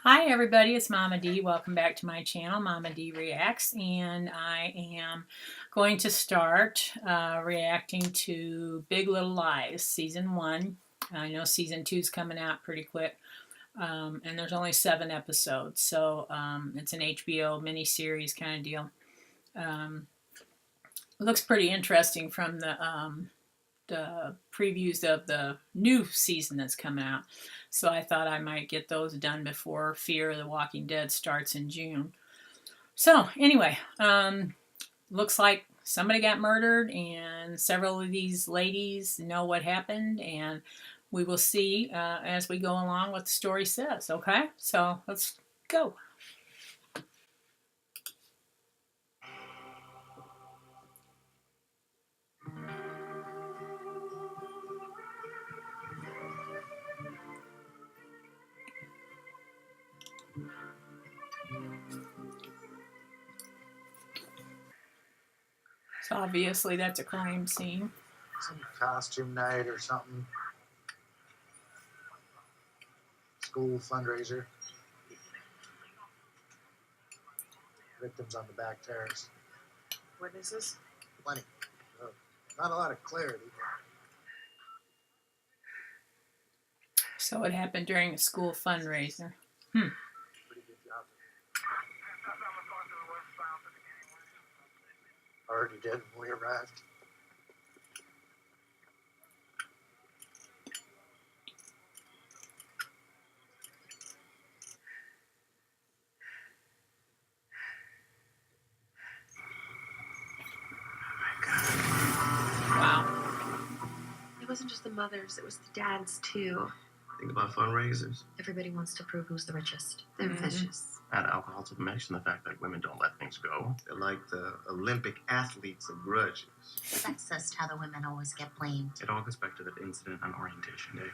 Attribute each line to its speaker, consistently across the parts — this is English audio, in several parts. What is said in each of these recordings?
Speaker 1: Hi everybody, it's Mama D. Welcome back to my channel, Mama D Reacts, and I am going to start reacting to Big Little Lies Season 1. I know Season 2 is coming out pretty quick, and there's only 7 episodes, so it's an HBO miniseries kind of deal. It looks pretty interesting from the previews of the new season that's coming out. So I thought I might get those done before Fear of the Walking Dead starts in June. So anyway, looks like somebody got murdered and several of these ladies know what happened, and we will see as we go along what the story says. Okay, so let's go. So obviously that's a crime scene.
Speaker 2: Some costume night or something. School fundraiser. Victims on the back terrace.
Speaker 3: What is this?
Speaker 2: Plenty. Not a lot of clarity.
Speaker 1: So it happened during a school fundraiser.
Speaker 2: Pretty good job. Already did when we arrived.
Speaker 1: Wow.
Speaker 3: It wasn't just the mothers, it was the dads too.
Speaker 4: Think about fundraisers.
Speaker 3: Everybody wants to prove who's the richest. They're
Speaker 1: Mhm.
Speaker 3: vicious.
Speaker 4: Add alcohol to the mix and the fact that women don't let things go.
Speaker 5: They're like the Olympic athletes of grudges.
Speaker 6: Sexist how the women always get blamed.
Speaker 4: It all goes back to that incident on orientation day.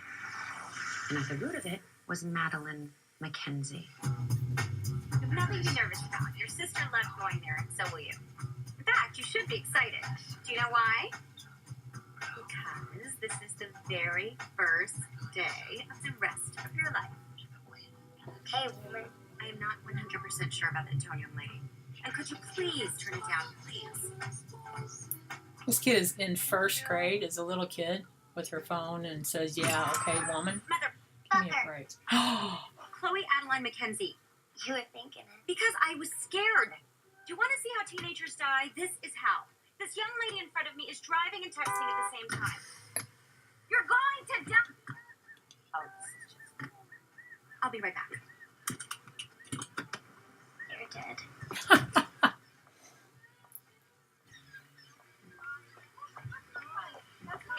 Speaker 3: And at the root of it was Madeline Mackenzie.
Speaker 7: Nothing to be nervous about. Your sister loved going there, and so will you. In fact, you should be excited. Do you know why? Because this is the very first day of the rest of your life.
Speaker 6: Hey, woman.
Speaker 7: I am not 100% sure about that tone, young lady. And could you please turn it down, please?
Speaker 1: This kid is in first grade, is a little kid with her phone and says, yeah, okay, woman.
Speaker 7: Mother,
Speaker 1: Give me a break.
Speaker 7: Chloe Adeline Mackenzie.
Speaker 6: You were thinking it.
Speaker 7: Because I was scared. Do you want to see how teenagers die? This is how. This young lady in front of me is driving and texting at the same time. You're going to die. Oh, this is just... I'll be right back.
Speaker 6: You're dead.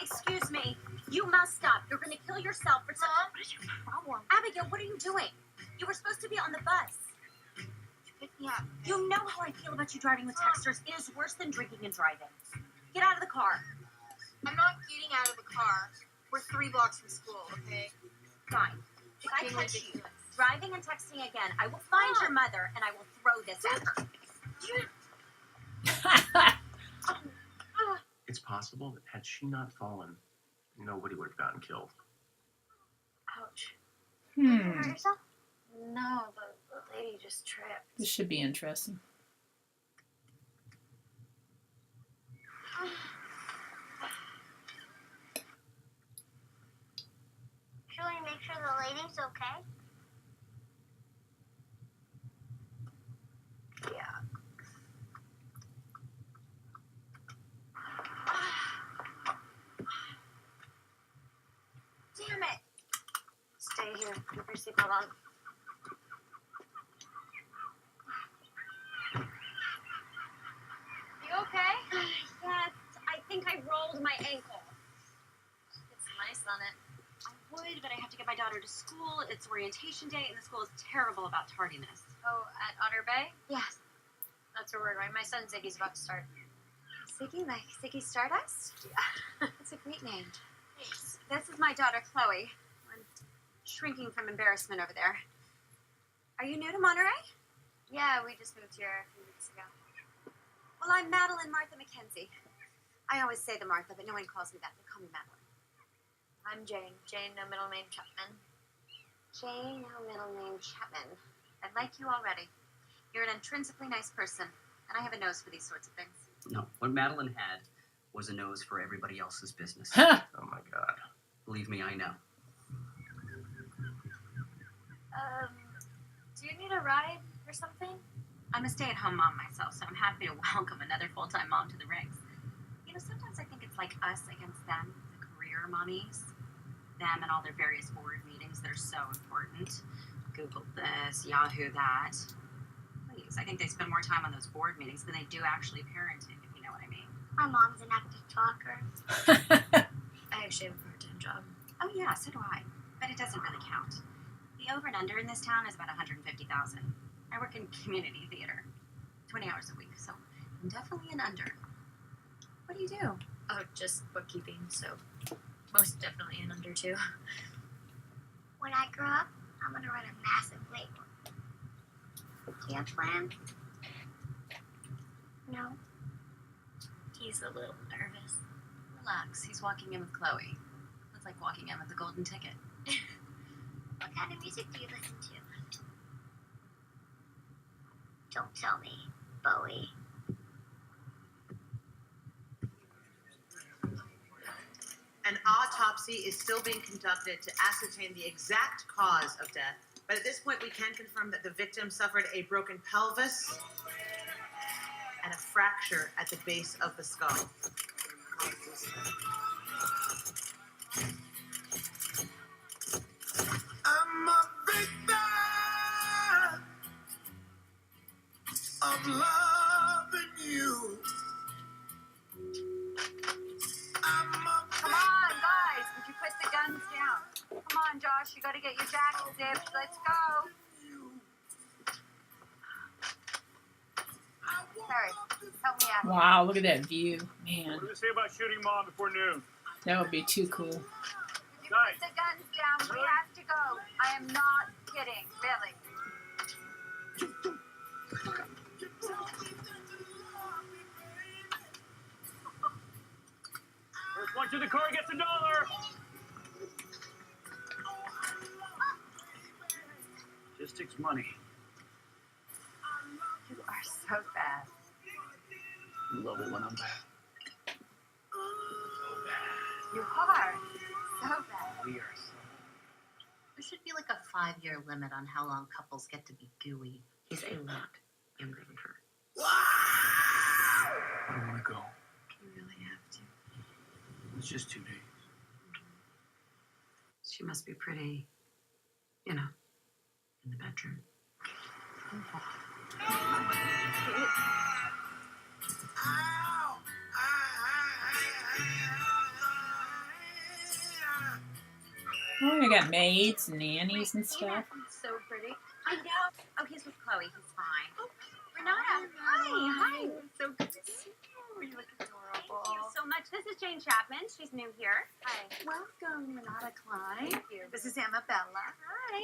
Speaker 7: Excuse me. You must stop. You're going to kill yourself for some...
Speaker 6: What is your problem?
Speaker 7: Abigail, what are you doing? You were supposed to be on the bus.
Speaker 6: Pick me up.
Speaker 7: You know how I feel about you driving with texters. It is worse than drinking and driving. Get out of the car.
Speaker 8: I'm not getting out of the car. We're 3 blocks from school, okay?
Speaker 7: Fine. If I
Speaker 8: Being
Speaker 7: catch you
Speaker 8: ridiculous.
Speaker 7: driving and texting again, I will find your mother and I will throw this at her.
Speaker 4: It's possible that had she not fallen, nobody would have gotten killed.
Speaker 7: Ouch.
Speaker 6: Did you hurt yourself? No, the lady just tripped.
Speaker 1: This should be interesting.
Speaker 6: Should we make sure the lady's okay? Yeah.
Speaker 7: Damn it.
Speaker 6: Stay here. Keep your seatbelt on.
Speaker 7: You okay? Yes. I think I rolled my ankle.
Speaker 6: It's nice on it.
Speaker 7: I would, but I have to get my daughter to school. It's orientation day, and the school is terrible about tardiness.
Speaker 6: Oh, at Otter Bay?
Speaker 7: Yes.
Speaker 6: That's her word, right? My son Ziggy's about to start.
Speaker 7: Ziggy, like Ziggy Stardust?
Speaker 6: Yeah.
Speaker 7: That's a great name.
Speaker 6: Thanks.
Speaker 7: This is my daughter, Chloe. I'm shrinking from embarrassment over there. Are you new to Monterey?
Speaker 6: Yeah, we just moved here a few weeks ago.
Speaker 7: Well, I'm Madeline Martha Mackenzie. I always say the Martha, but no one calls me that. They call me Madeline.
Speaker 6: I'm Jane. Jane, no middle name, Chapman.
Speaker 7: Jane, no middle name Chapman. I like you already. You're an intrinsically nice person, and I have a nose for these sorts of things.
Speaker 9: No, what Madeline had was a nose for everybody else's business.
Speaker 1: Ha!
Speaker 4: Oh my god.
Speaker 9: Believe me, I know.
Speaker 6: Do you need a ride or something?
Speaker 7: I'm a stay-at-home mom myself, so I'm happy to welcome another full-time mom to the ranks. You know, sometimes I think it's like us against them, the career mommies. Them and all their various board meetings that are so important. Google this, Yahoo that. Please, I think they spend more time on those board meetings than they do actually parenting, if you know what I mean.
Speaker 6: My mom's an active talker. I actually have a part-time job.
Speaker 7: Oh yeah, so do I. But it doesn't really count. The over and under in this town is about 150,000. I work in community theater, 20 hours a week, so I'm definitely an under. What do you do?
Speaker 6: Oh, just bookkeeping, so most definitely an under two. When I grow up, I'm gonna run a massive label. Do you have plans? No. He's a little nervous.
Speaker 7: Relax, he's walking in with Chloe. It's like walking in with the golden ticket.
Speaker 6: What kind of music do you listen to? Don't tell me, Bowie.
Speaker 10: An autopsy is still being conducted to ascertain the exact cause of death, but at this point we can confirm that the victim suffered a broken pelvis and a fracture at the base of the skull.
Speaker 11: I'm a victim of loving you.
Speaker 7: Come on, guys, would you put the guns down? Come on, Josh, you gotta get your jacket zipped. Let's go. Harry, help me out.
Speaker 1: Wow, look at that view. Man,
Speaker 12: What do they say about shooting mom before noon?
Speaker 1: that would be too cool.
Speaker 7: Would you put the guns down? We have to go. I am not kidding, really.
Speaker 12: First one to the car gets $1. Just takes money.
Speaker 7: You are so bad.
Speaker 12: You love it when I'm bad.
Speaker 7: You are so bad.
Speaker 12: We are so.
Speaker 3: There should be like a 5-year limit on how long couples get to be gooey. He's a lot younger than her.
Speaker 12: I don't want to go.
Speaker 3: You really have to.
Speaker 12: It's just 2 days.
Speaker 3: She must be pretty, you know, in the bedroom.
Speaker 1: Oh, I got maids and nannies and stuff.
Speaker 7: So pretty. I know. Oh, he's with Chloe. He's fine. Renata. Hi. So good to see you. You look adorable. Thank you so much. This is Jane Chapman. She's new here. Hi. Welcome, Renata Klein. Thank you. This is Annabella. Hi.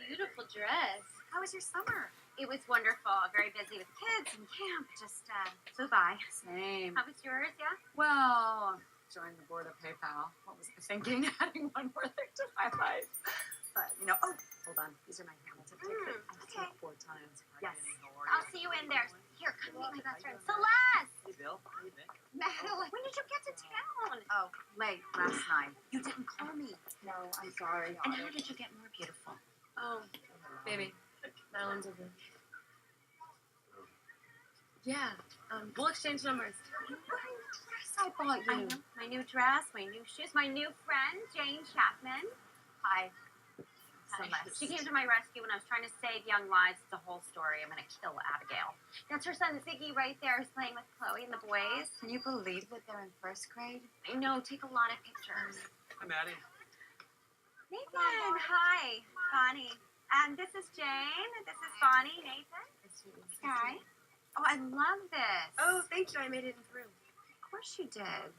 Speaker 6: Beautiful dress.
Speaker 7: How was your summer? It was wonderful. Very busy with kids and camp. Just flew by.
Speaker 3: Same.
Speaker 7: How was yours? Yeah.
Speaker 3: Well, joined the board of PayPal. What was the thinking? Adding one more thing to my life. But, you know, oh, hold on. These are my Hamilton tickets. I've seen it 4 times.
Speaker 7: Yes.
Speaker 3: How are
Speaker 7: I'll see you in there. Here, come meet my best friend, Celeste.
Speaker 4: Hey, Bill. Hey, Vic.
Speaker 7: Madeline. When did you get to town?
Speaker 3: Oh, late last night.
Speaker 7: You didn't call me.
Speaker 3: No, I'm sorry.
Speaker 7: And how did you get more beautiful?
Speaker 3: Oh, baby. Madeline's over. Yeah. We'll exchange numbers.
Speaker 7: I bought you. My new dress, my new shoes, my new friend, Jane Chapman. Hi. Celeste. She came to my rescue when I was trying to save young lives. It's a whole story. I'm going to kill Abigail. That's her son, Ziggy, right there. He's playing with Chloe and the boys.
Speaker 3: Can you believe that they're in 1st grade?
Speaker 7: I know. Take a lot of pictures.
Speaker 4: Hi, Maddie.
Speaker 7: Nathan. Hi. Bonnie. And this is Jane. This is Bonnie. Nathan. Sky. Oh, I love this.
Speaker 3: Oh, thank you. I made it in through.
Speaker 7: Of course you did.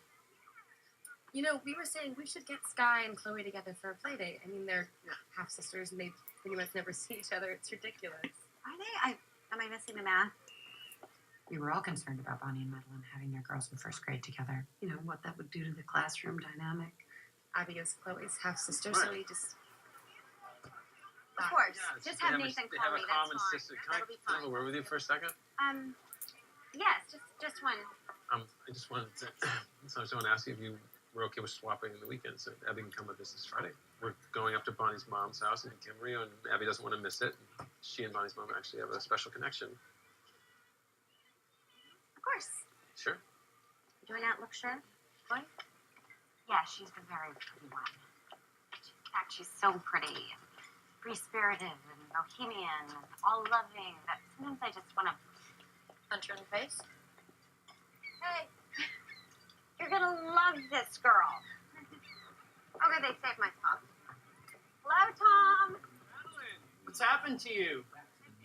Speaker 3: You know, we were saying we should get Sky and Chloe together for a play date. I mean, they're half sisters and they pretty much never see each other. It's ridiculous.
Speaker 7: Are they? Am I missing the math?
Speaker 3: We were all concerned about Bonnie and Madeline having their girls in 1st grade together. You know, what that would do to the classroom dynamic. Abby is Chloe's half sister, so we just...
Speaker 7: Of course.
Speaker 13: Yeah,
Speaker 7: Just have Nathan call me. That's fine.
Speaker 13: Can
Speaker 7: That'll be
Speaker 13: I have a
Speaker 7: fine.
Speaker 13: word with you for a second?
Speaker 7: Yes, just one.
Speaker 13: I just wanted to. So I just want to ask you if you were okay with swapping the weekend, so Abby can come with us this Friday. We're going up to Bonnie's mom's house in Cambria, and Abby doesn't want to miss it. She and Bonnie's mom actually have a special connection.
Speaker 7: Of course.
Speaker 13: Sure.
Speaker 7: Do I not look sure? What? Yeah, she's the very pretty one. In fact, she's so pretty, free-spirited, and bohemian, and all-loving that sometimes I just want to punch her in the face. Hey, you're gonna love this girl. Okay, they saved my spot. Hello, Tom.
Speaker 12: What's happened to you?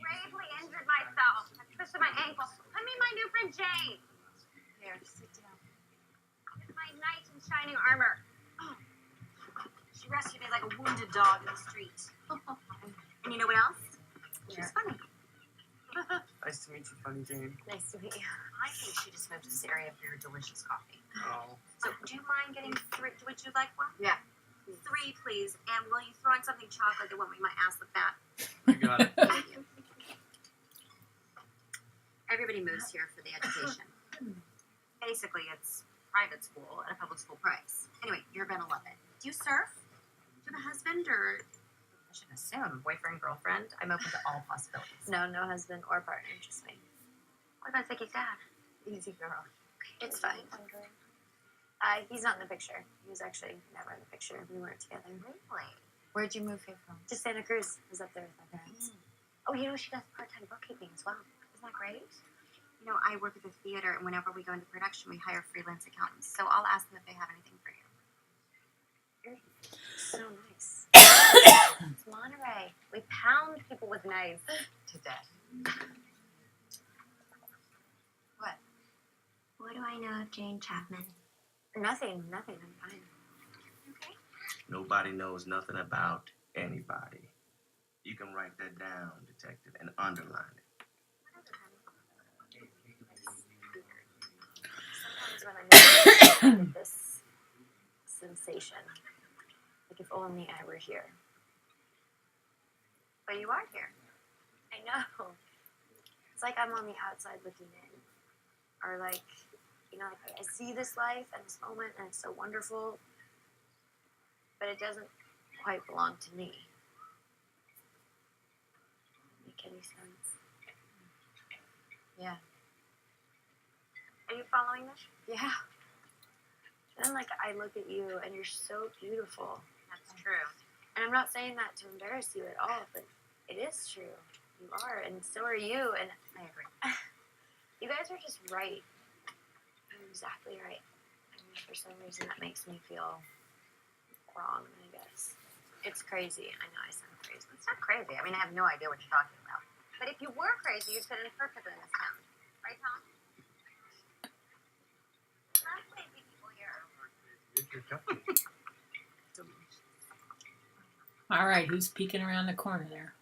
Speaker 7: Gravely injured myself. I twisted my ankle. I mean, my new friend Jane. Here, sit down. It's my knight in shining armor. She rescued me like a wounded dog in the street. And you know what else? She's funny.
Speaker 12: Nice to meet you, Funny Jane.
Speaker 7: Nice to meet you. I think she just moved to this area for your delicious coffee.
Speaker 12: Oh.
Speaker 7: So, do you mind getting 3? Would you like one?
Speaker 3: Yeah.
Speaker 7: 3, please. And will you throw in something chocolate that won't make my ass look fat?
Speaker 12: You got it.
Speaker 7: Thank you. Everybody moves here for the education. Basically, it's private school at a public school price. Anyway, you're gonna love it. Do you surf? Do you have a husband or? I should assume boyfriend, girlfriend. I'm open to all possibilities. No husband or partner. Just me. What about Vicky's dad? Easy girl. It's fine. He's not in the picture. He was actually never in the picture. We weren't together. Really? Where'd you move here from? To Santa Cruz. I was up there with my parents. Oh, you know, she does part-time bookkeeping as well. Isn't that great? You know, I work at the theater, and whenever we go into production, we hire freelance accountants. So I'll ask them if they have anything for you. You're so nice. It's Monterey. We pound people with knives to death. What?
Speaker 6: What do I know of Jane Chapman?
Speaker 7: Nothing. I'm fine. Okay.
Speaker 5: Nobody knows nothing about anybody. You can write that down, detective, and underline it.
Speaker 7: Sometimes when I'm in this sensation, like if only I were here. But you are here. I know. It's like I'm on the outside looking in. Or like, you know, like I see this life and this moment and it's so wonderful, but it doesn't quite belong to me. Make any sense? Yeah. Are you following this? Yeah. And then, like, I look at you, and you're so beautiful. That's true. And I'm not saying that to embarrass you at all, but it is true. You are, and so are you, and I agree. You guys are just right. You're exactly right. And for some reason, that makes me feel wrong, I guess. It's crazy. I know I sound crazy. It's not crazy. I mean, I have no idea what you're talking about. But if you were crazy, you'd fit in perfectly in this town. Right, Tom? Lovely people here.
Speaker 1: All right, who's peeking around the corner there?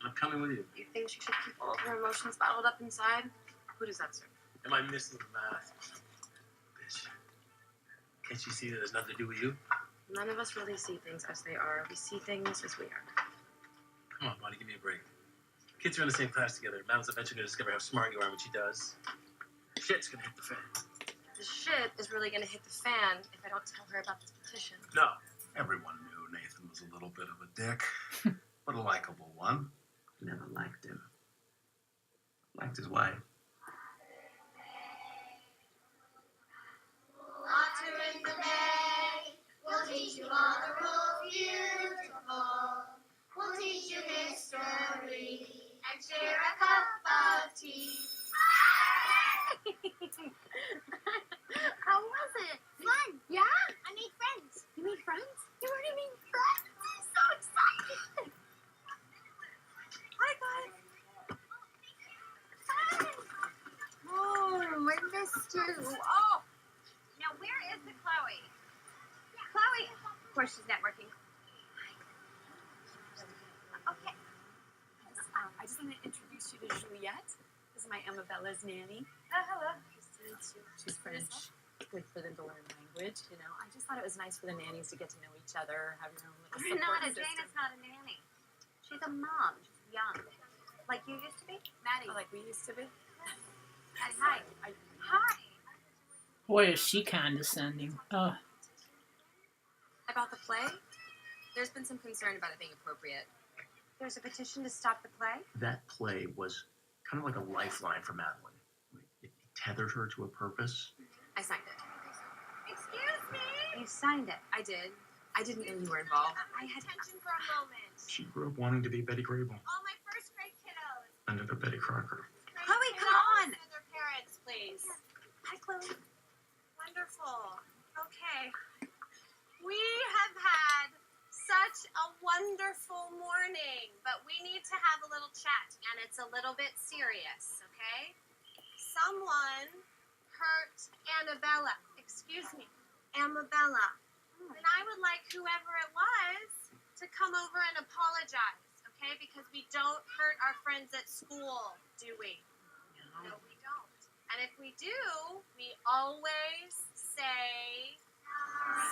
Speaker 13: I'm coming with you.
Speaker 7: You think she should keep all of her emotions bottled up inside? Who does that serve?
Speaker 13: Am I missing the math? Bitch. Can't you see that there's nothing to do with you?
Speaker 7: None of us really see things as they are. We see things as we are.
Speaker 13: Come on, Bonnie, give me a break. Kids are in the same class together. Madel's eventually gonna discover how smart you are when she does. Shit's gonna hit the fan.
Speaker 7: The shit is really going to hit the fan if I don't tell her about this petition.
Speaker 13: No.
Speaker 11: Everyone knew Nathan was a little bit of a dick, but a likable one.
Speaker 5: Never liked him. Liked his wife.
Speaker 6: Water in the bay will teach you all the rules.
Speaker 7: or she's networking. Okay.
Speaker 3: I just want to introduce you to Juliette. This is my Emma Bella's nanny.
Speaker 7: Hello.
Speaker 3: She's French. Good for them to learn language, you know. I just thought it was nice for the nannies to get to know each other, have your own little support
Speaker 7: Renata,
Speaker 3: system.
Speaker 7: Jane is not a nanny. She's a mom. She's young. Like you used to be?
Speaker 3: Maddie. Like we used to be.
Speaker 7: Hi. Hi.
Speaker 1: Boy, is she condescending. Oh,
Speaker 3: About the play, there's been some concern about it being appropriate.
Speaker 7: There's a petition to stop the play?
Speaker 4: That play was kind of like a lifeline for Madeline. It tethered her to a purpose.
Speaker 3: I signed it.
Speaker 7: Excuse me? You signed it.
Speaker 3: I did. I didn't know you were involved.
Speaker 7: I had attention for a moment.
Speaker 11: She grew up wanting to be Betty Grable.
Speaker 7: All my first grade kiddos.
Speaker 11: Ended up Betty Crocker.
Speaker 7: Chloe, come on. And their parents, please.
Speaker 3: Hi, Chloe.
Speaker 8: Wonderful. Okay. We have had such a wonderful morning, but we need to have a little chat, and it's a little bit serious, okay? Someone hurt Annabella. Excuse me, Amabella. And I would like whoever it was to come over and apologize, okay? Because we don't hurt our friends at school, do we? No, we don't. And if we do, we always say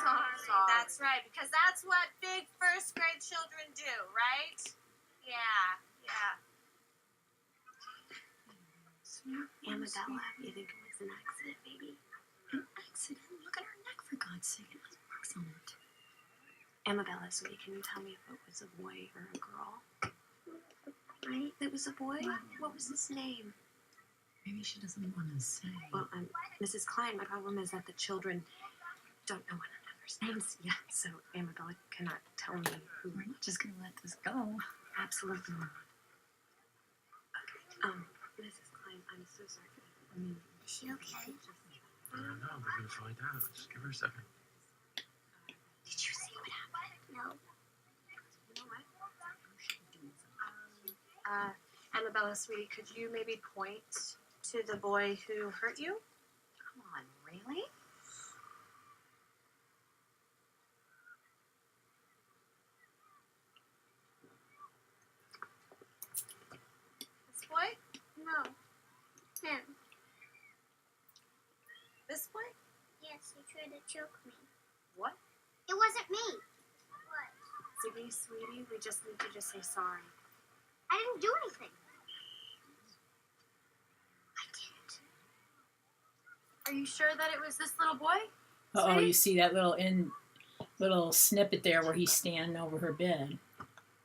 Speaker 8: sorry. That's right, because that's what big first grade children do, right? Yeah, yeah.
Speaker 3: Amabella, you think it was an accident, baby? An accident? Look at her neck, for God's sake. It has marks on it. Amabella, sweetie, can you tell me if it was a boy or a girl? Right? It was a boy? What was his name?
Speaker 14: Maybe she doesn't want to say.
Speaker 3: Well, Mrs. Klein, my problem is that the children don't know one another's names yet, so Amabella cannot tell me who.
Speaker 14: We're not just going to let this go.
Speaker 3: Absolutely not. Okay. Mrs. Klein, I'm so sorry. I mean,
Speaker 6: Is she okay?
Speaker 13: I don't know. We're gonna find out. Just give her a second.
Speaker 3: did you see what happened?
Speaker 6: No.
Speaker 3: You know what? Annabella, sweetie, could you maybe point to the boy who hurt you? Come on, really?
Speaker 8: This boy?
Speaker 6: No. Him.
Speaker 8: This boy?
Speaker 6: Yes, he tried to choke me.
Speaker 3: What?
Speaker 6: It wasn't me. What?
Speaker 3: Ziggy, sweetie, we just need you to say sorry.
Speaker 6: I didn't do anything. I didn't.
Speaker 3: Are you sure that it was this little boy?
Speaker 1: oh, you see that little snippet there where he's standing over her bed.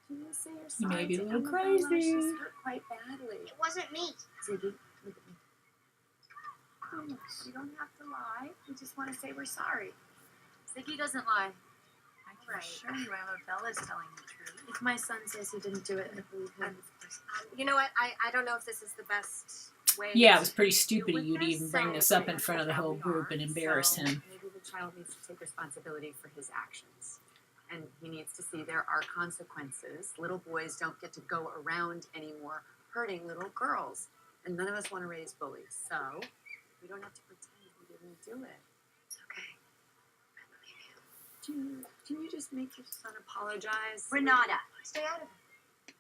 Speaker 3: Can you say you're
Speaker 1: You
Speaker 3: sorry?
Speaker 1: may be a
Speaker 3: to
Speaker 1: little
Speaker 3: Annabella?
Speaker 1: crazy.
Speaker 3: She's hurt quite badly.
Speaker 6: It wasn't me.
Speaker 3: Ziggy, look at me. Promise, you don't have to lie. We just want to say we're sorry. Ziggy doesn't lie.
Speaker 14: I can assure you Amabella's telling the truth.
Speaker 3: If my son says he didn't do it, I believe him.
Speaker 8: You know what? I don't know if this is the best way.
Speaker 1: Yeah, it was pretty
Speaker 3: to
Speaker 1: stupid
Speaker 3: deal
Speaker 1: of you
Speaker 3: with
Speaker 1: to
Speaker 3: this,
Speaker 1: even bring
Speaker 3: so
Speaker 1: this up in
Speaker 3: that's
Speaker 1: front of the
Speaker 3: how
Speaker 1: whole
Speaker 3: we
Speaker 1: group
Speaker 3: are.
Speaker 1: and embarrass
Speaker 3: So
Speaker 1: him.
Speaker 3: Maybe the child needs to take responsibility for his actions. And he needs to see there are consequences. Little boys don't get to go around anymore hurting little girls. And none of us want to raise bullies. So we don't have to pretend we didn't do it. It's okay. I believe you. Can you just make your son apologize?
Speaker 7: Renata.
Speaker 3: Stay out of it.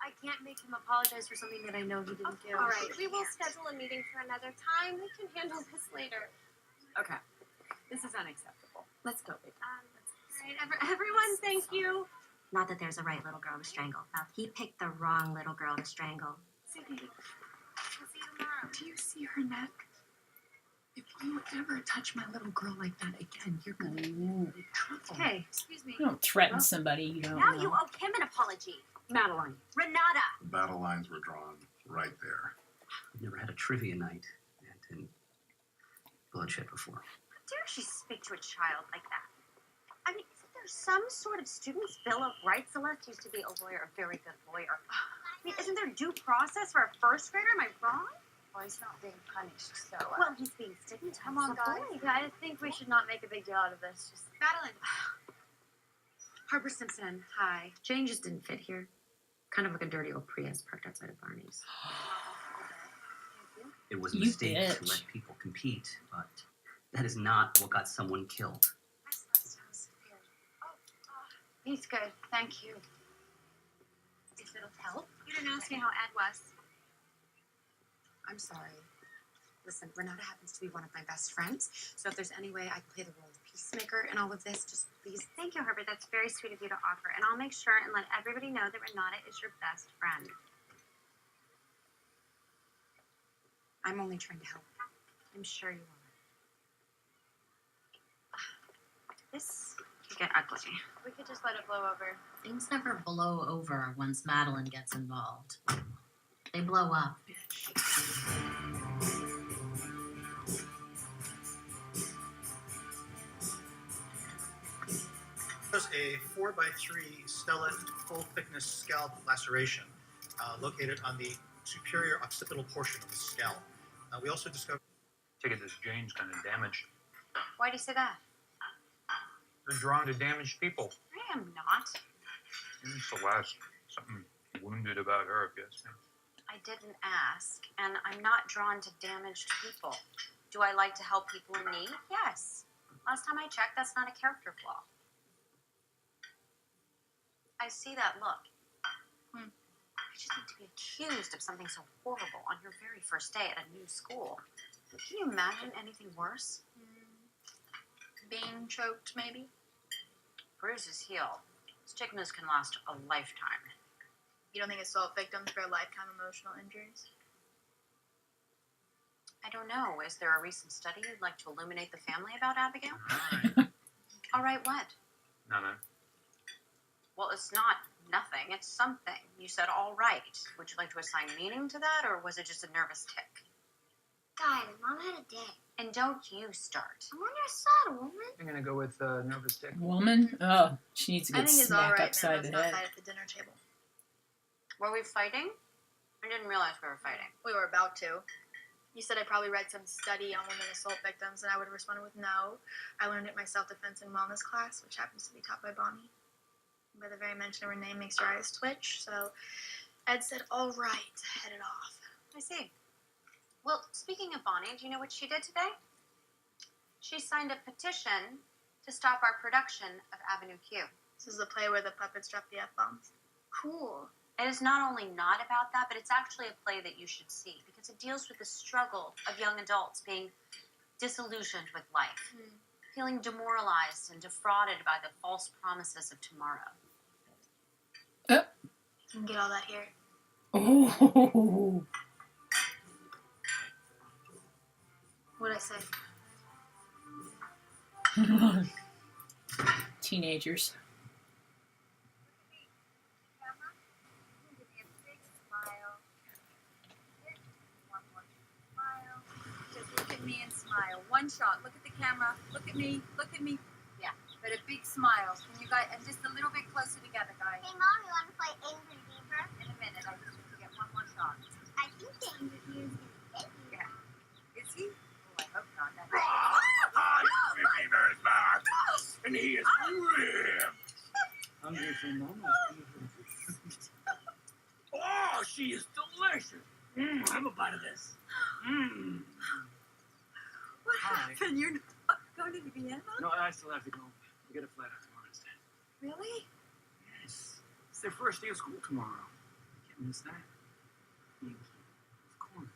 Speaker 3: I can't make him apologize for something that I know he didn't do.
Speaker 8: All right, we will schedule a meeting for another time. We can handle this later.
Speaker 3: Okay. This is unacceptable. Let's go, baby.
Speaker 8: All right, everyone, thank you.
Speaker 7: Not that there's a right little girl to strangle. Now, he picked the wrong little girl to strangle.
Speaker 3: Ziggy,
Speaker 8: We'll see you tomorrow.
Speaker 14: Do you see her neck? If you ever touch my little girl like that again, you're going to be trouble.
Speaker 3: Hey, excuse me.
Speaker 1: You don't threaten somebody you don't
Speaker 7: Now
Speaker 1: know.
Speaker 7: you owe him an apology.
Speaker 3: Madeline.
Speaker 7: Renata.
Speaker 11: The battle lines were drawn right there.
Speaker 9: I've never had a trivia night and bloodshed before.
Speaker 7: How dare she speak to a child like that? I mean, isn't there some sort of student's bill of rights? Celeste used to be a lawyer, a very good lawyer. I mean, isn't there due process for a first grader? Am I wrong?
Speaker 3: Well, he's not being punished, so.
Speaker 7: Well, he's being stigmatized.
Speaker 3: Come on,
Speaker 7: It's a
Speaker 3: guys.
Speaker 7: boy.
Speaker 3: Yeah, I think we should not make a big deal out of this. Just
Speaker 8: Madeline.
Speaker 3: Harper Simpson, hi.
Speaker 15: Jane just didn't fit here. Kind of like a dirty old Prius parked outside of Barney's.
Speaker 9: It was a
Speaker 1: You
Speaker 9: mistake to
Speaker 1: bitch.
Speaker 9: let people compete, but that is not what got someone killed.
Speaker 15: He's good, thank you.
Speaker 7: If it'll help. You didn't ask me how Ed was.
Speaker 3: I'm sorry. Listen, Renata happens to be one of my best friends, so if there's any way I can play the role of peacemaker in all of this, just please.
Speaker 7: Thank you, Herbert. That's very sweet of you to offer. And I'll make sure and let everybody know that Renata is your best friend.
Speaker 3: I'm only trying to help.
Speaker 7: I'm sure you are. This could get ugly.
Speaker 8: We could just let it blow over.
Speaker 15: Things never blow over once Madeline gets involved. They blow up.
Speaker 16: Was a 4x3 stellate full thickness scalp laceration located on the superior occipital portion of the scalp. We also discovered.
Speaker 17: Take it this Jane's kind of damaged.
Speaker 7: Why do you say that?
Speaker 17: They're drawn to damaged people.
Speaker 7: I am not.
Speaker 17: Celeste, something wounded about her, if you ask me.
Speaker 7: I didn't ask, and I'm not drawn to damaged people. Do I like to help people in need? Yes. Last time I checked, that's not a character flaw. I see that look. I just need to be accused of something so horrible on your very first day at a new school. Can you imagine anything worse?
Speaker 8: Being choked, maybe?
Speaker 7: Bruises heal. Stigmas can last a lifetime.
Speaker 8: You don't think assault victims bear lifetime emotional injuries?
Speaker 7: I don't know. Is there a recent study you'd like to illuminate the family about, Abigail? All right, what?
Speaker 17: No.
Speaker 7: Well, it's not nothing. It's something. You said all right. Would you like to assign meaning to that, or was it just a nervous tick?
Speaker 6: Guys, Mom had a day.
Speaker 7: And don't you start.
Speaker 6: I'm on your side, woman.
Speaker 12: I'm gonna go with nervous tick.
Speaker 1: Woman? Oh, she needs to
Speaker 8: I
Speaker 1: get
Speaker 8: think it's
Speaker 1: smacked
Speaker 8: alright now.
Speaker 1: upside
Speaker 8: Let's
Speaker 1: the
Speaker 8: not
Speaker 1: head.
Speaker 8: fight at the dinner table.
Speaker 7: Were we fighting? I didn't realize we were fighting.
Speaker 8: We were about to. You said I probably read some study on women assault victims, and I would have responded with no. I learned it in my self-defense and wellness class, which happens to be taught by Bonnie. By the very mention of her name makes your eyes twitch, so Ed said, all right, head it off.
Speaker 7: I see. Well, speaking of Bonnie, do you know what she did today? She signed a petition to stop our production of Avenue Q.
Speaker 8: This is the play where the puppets drop the F-bombs.
Speaker 7: Cool. It is not only not about that, but it's actually a play that you should see because it deals with the struggle of young adults being disillusioned with life, feeling demoralized and defrauded by the false promises of tomorrow.
Speaker 8: You can get all that here.
Speaker 1: Oh.
Speaker 8: What'd I say?
Speaker 1: Teenagers.
Speaker 18: Just look at me and smile. One shot. Look at the camera. Look at me. Look at me. Yeah. But a big smile. Can you guys, and just a little bit closer together, guys.
Speaker 6: Hey, Mom, you want to play Angry Beaver?
Speaker 18: In a minute. I just need to get one more shot.
Speaker 6: I think the Angry Beaver's gonna get you.
Speaker 18: Yeah. Is he? Oh, I hope not. That's
Speaker 11: Beaver is back, and he is grim.
Speaker 12: Hungry for Mama.
Speaker 11: Oh, she is delicious. Have a bite of this.
Speaker 18: What
Speaker 12: Hi.
Speaker 18: happened? You're not going to the Vienna?
Speaker 12: No, I still have to go. We get a flight out tomorrow instead.
Speaker 18: Really?
Speaker 12: Yes. It's their first day of school tomorrow. Can't miss that. Of course.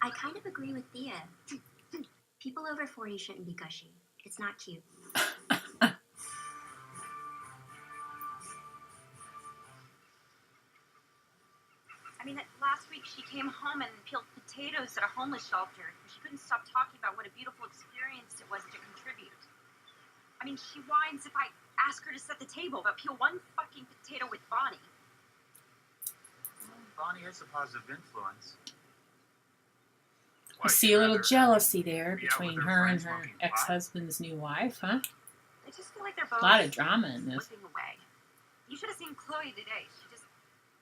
Speaker 6: I kind of agree with Thea. People over 40 shouldn't be gushy. It's not cute.
Speaker 7: I mean, last week she came home and peeled potatoes at a homeless shelter. She couldn't stop talking about what a beautiful experience it was to contribute. I mean, she whines if I ask her to set the table, but peel one fucking potato with Bonnie.
Speaker 17: Bonnie is a positive influence.
Speaker 1: You see a little jealousy there
Speaker 17: be out
Speaker 1: between
Speaker 17: with her
Speaker 1: her and
Speaker 17: friends
Speaker 1: her
Speaker 17: smoking pot?
Speaker 1: ex-husband's new wife, huh?
Speaker 7: I just feel like they're both
Speaker 1: A lot of drama in this.
Speaker 7: slipping away. You should have seen Chloe today. She just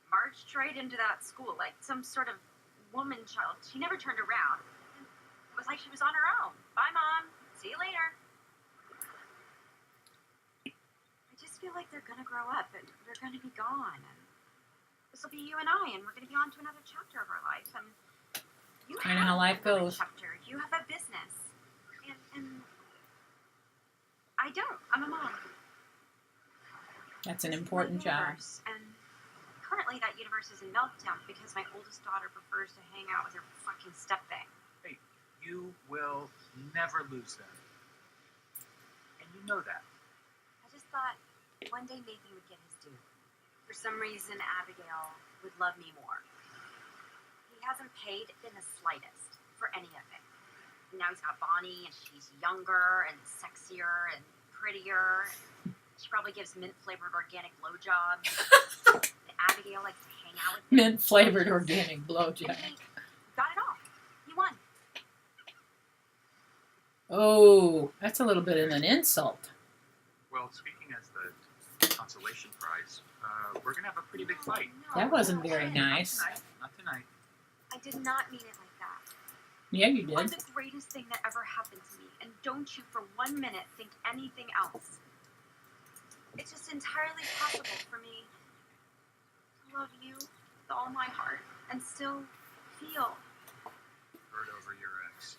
Speaker 7: marched right into that school like some sort of woman child. She never turned around. It was like she was on her own. Bye, Mom. See you later. I just feel like they're gonna grow up and they're gonna be gone. And this will be you and I, and we're gonna be on to another chapter of our life. And you
Speaker 1: Kinda
Speaker 7: have
Speaker 1: how life
Speaker 7: another
Speaker 1: goes.
Speaker 7: Chapter. You have a business, and I I don't. I'm a mom.
Speaker 1: That's an important job.
Speaker 7: Universe, and currently that universe is in meltdown because my oldest daughter prefers to hang out with her fucking stepdad.
Speaker 12: Hey, you will never lose them. And you know that.
Speaker 7: I just thought one day Nathan would get his due. For some reason, Abigail would love me more. He hasn't paid in the slightest for any of it. And now he's got Bonnie, and she's younger and sexier and prettier. She probably gives mint-flavored organic blowjobs. And Abigail likes to hang out with him.
Speaker 1: Mint flavored organic blowjob.
Speaker 7: And he got it all. He won.
Speaker 1: Oh, that's a little bit of an insult.
Speaker 12: Well, speaking as the consolation prize, we're gonna have a pretty big fight.
Speaker 1: That wasn't very nice.
Speaker 12: Not tonight.
Speaker 7: I did not mean it like that.
Speaker 1: Yeah, you
Speaker 7: You are
Speaker 1: did.
Speaker 7: the greatest thing that ever happened to me, and don't you for 1 minute think anything else. It's just entirely possible for me to love you with all my heart and still feel.
Speaker 12: Hurt over your ex.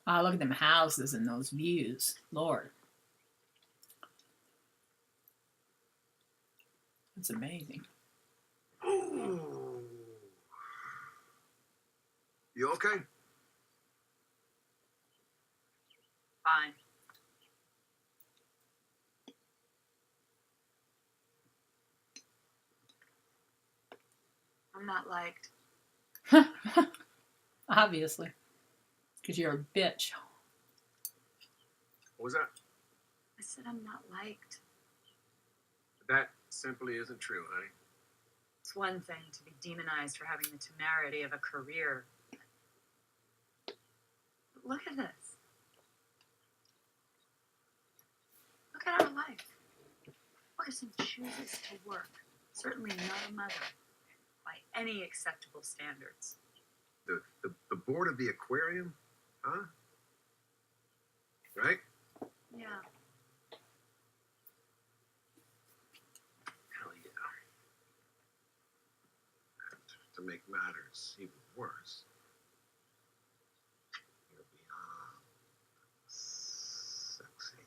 Speaker 1: Oh, look at them houses and those views. Lord. That's amazing.
Speaker 19: Ooh. You okay?
Speaker 3: Fine. I'm not liked.
Speaker 1: Obviously. Because you're a bitch.
Speaker 19: What was that?
Speaker 3: I said I'm not liked.
Speaker 19: That simply isn't true, honey.
Speaker 3: It's one thing to be demonized for having the temerity of a career. But look at this. Look at our life. A person chooses to work. Certainly not a mother. By any acceptable standards.
Speaker 19: The board of the aquarium? Huh? Right?
Speaker 3: Yeah.
Speaker 19: Hell yeah. And to make matters even worse, you're beyond sexy.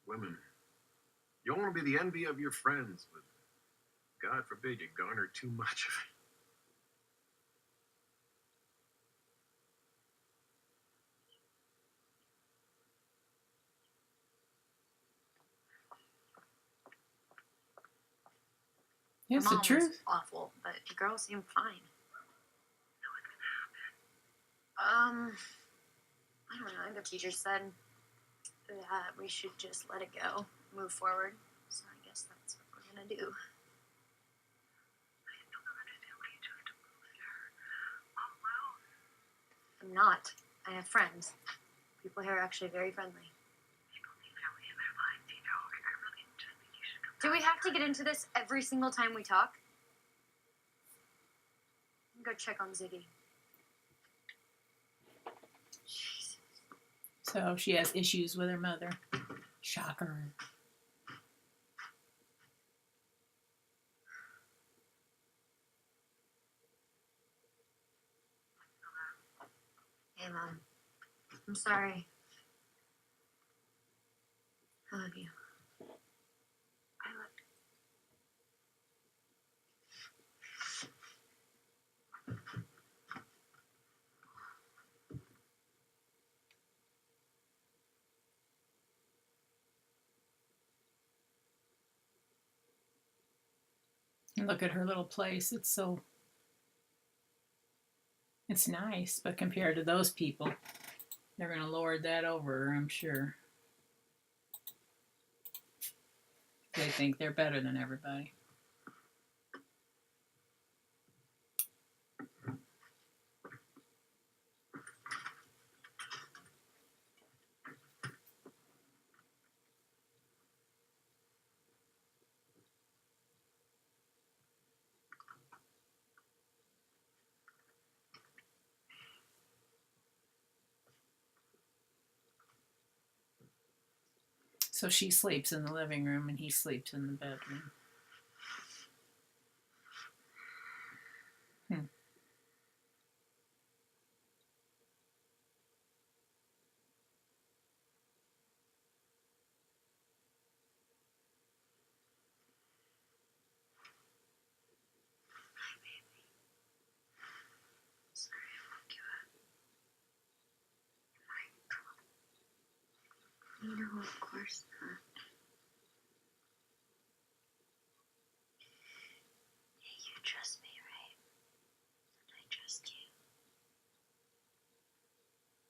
Speaker 19: Women, you want to be the envy of your friends, but God forbid you garner too much of it.
Speaker 1: Yes,
Speaker 3: My
Speaker 1: the
Speaker 3: mom was
Speaker 1: truth.
Speaker 3: awful, but the girls seem fine. I don't know. I think the teacher said that we should just let it go, move forward. So I guess that's what we're gonna do. I'm not. I have friends. People here are actually very friendly. Do we have to get into this every single time we talk? Go check on Ziggy.
Speaker 1: So she has issues with her mother. Shocker.
Speaker 3: Hey, Mom. I'm sorry. I love you. I love you.
Speaker 1: And look at her little place. It's nice, but compared to those people, they're going to lord that over her, I'm sure. They think they're better than everybody. So she sleeps in the living room and he sleeps in the bedroom.
Speaker 6: No, of course not.